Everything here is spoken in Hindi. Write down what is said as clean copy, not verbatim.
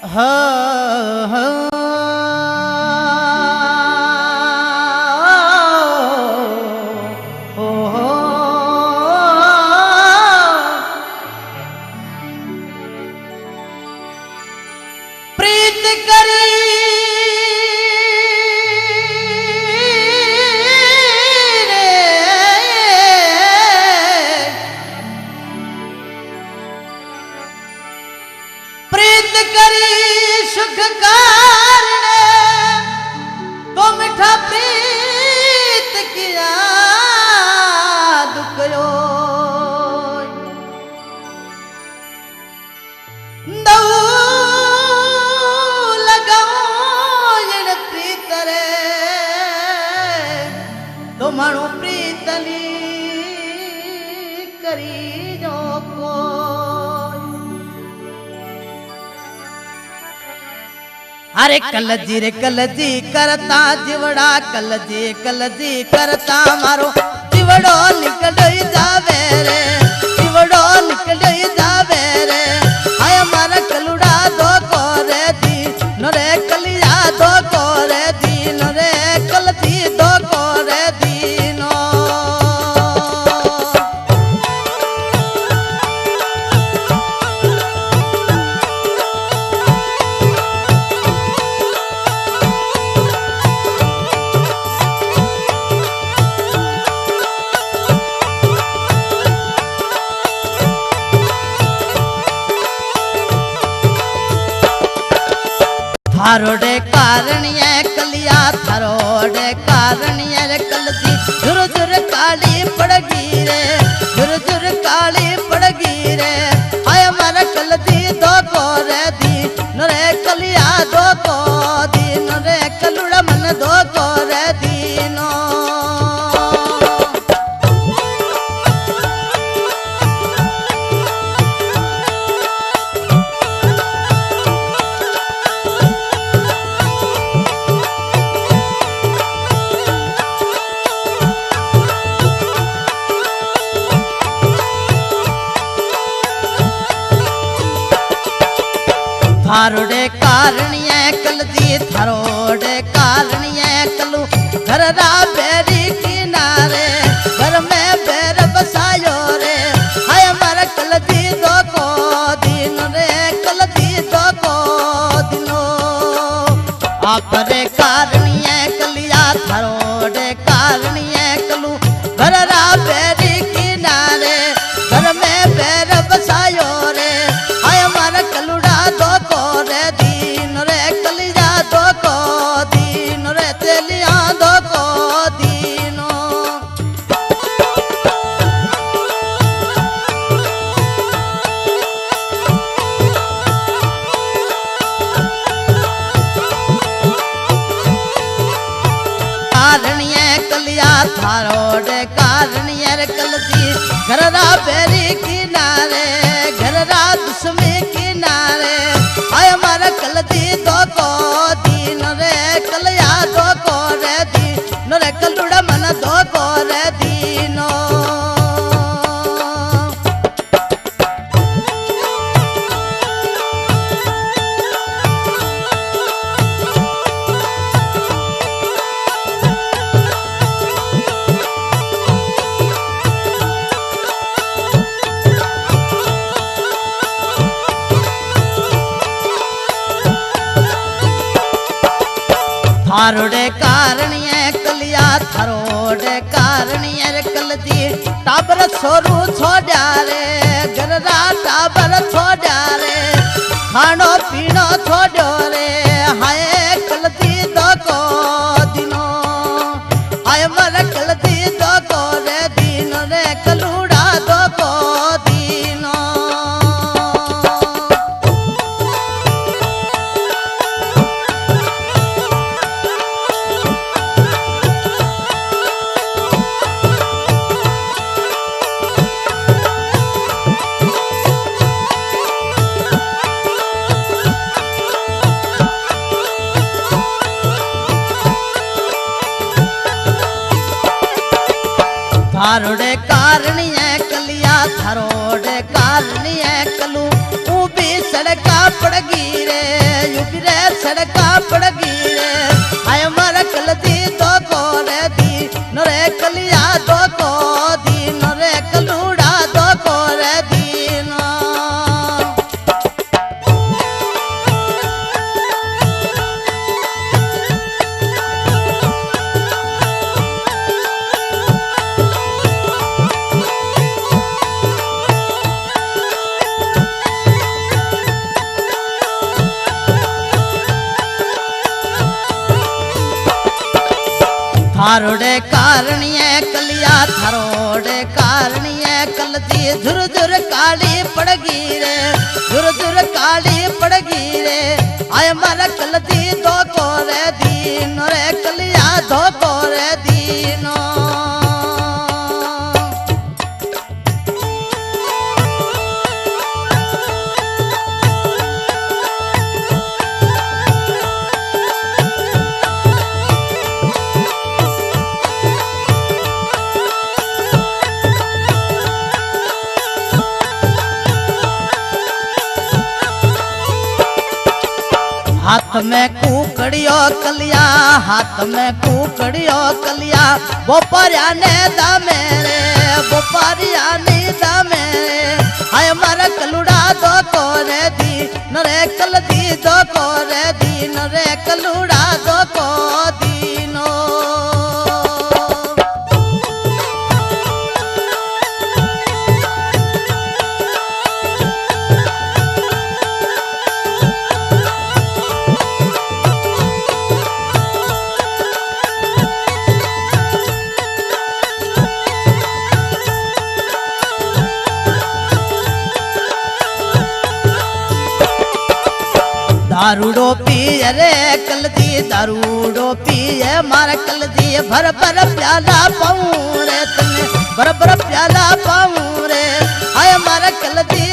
હા હા પ્રીત કરી प्रीत करी सुख कारणे तो मीठा प्रीत किया दुखयो दऊ लगाओ जन प्रीत रे तो मानो प्रीतनी करी जो को अरे कलजी रे कलजी करता जीवड़ा कलजी करता मारो जीवड़ो निकल जावे रे जीवड़ो निकल जावे रे हाय मारा कलुड़ा दो को रे दी नरे कलिया दो को रे दी नरे कलजी दो को रे दीनो थारोडे कारणिये कलिया थारोडे कारणिये रे कलजी झुर झुर काली पड़गी रे झुर झुर काली पड़गी रे आय मारा कलजी दो को रे दी नरे कलिया दो को दी नरे कलुड़ा मन दो को रे दीनो थारोडे कारणिये कलजी थारोडे कारणिये कलू घर रा बेरी किनारे घर में बेर बसायो रे हाय मारा कलजी दो को दिन रे कलजी दो को दिनो आप रे कारणिये कलिया थारोडे कारणिये कलू घर रा बेरी किनारे घर में बेर बसायो रे हाय मारा कलुड़ा दो को रे दीन रे कलिया दो को दीन रे तेलिया दो को दीनो कारणिये कलिया थारोडे कारणिये रे कलजी घर रा बेरी किनारे घर रा दुश्मी किनारे आय मारा कलजी दो को दीन रे कलिया दो को रे दी नरे कलुड़ा मन दो को रे दीनो थारोडे कारणिये कलिया थारोडे कारणिये रे कलजी टाबर छोरू छोड़ा रे घर रा टाबर छोड़ा रे खानो पीनो छोड़ो रे हाय कलजी दो को दिनो हाय मारा कलजी दो को रे दिन रे कलुड़ा दो को दीनो थारोडे कारणिये कलिया थारोडे कारणिये कलू ऊबी सड़का पड़गी रे मारोड़े कारणिये कलिया थारोड़े कारणिये कलती झुर झुर काली पड़गी रे झुर झुर काली पड़गी रे आय मारा कलती दो कोरे दीनो रे कलिया दो कोरे दीनो हाथ में कुकड़ियो कलिया हाथ में कुकड़ियो कलिया बोपारिया ने दामे रे बोपारिया ने दामे रे हाय मारा कलुड़ा दो कोरे दी नरे कल दी दो कोरे दी नरे कलुड़ा दो को दीनो दारूडो पिए रे कलदी दारूडो पिए मार कलदी भर भर प्याला पाऊं रे तने भर भर प्याला पाऊं रे आय मार कलदी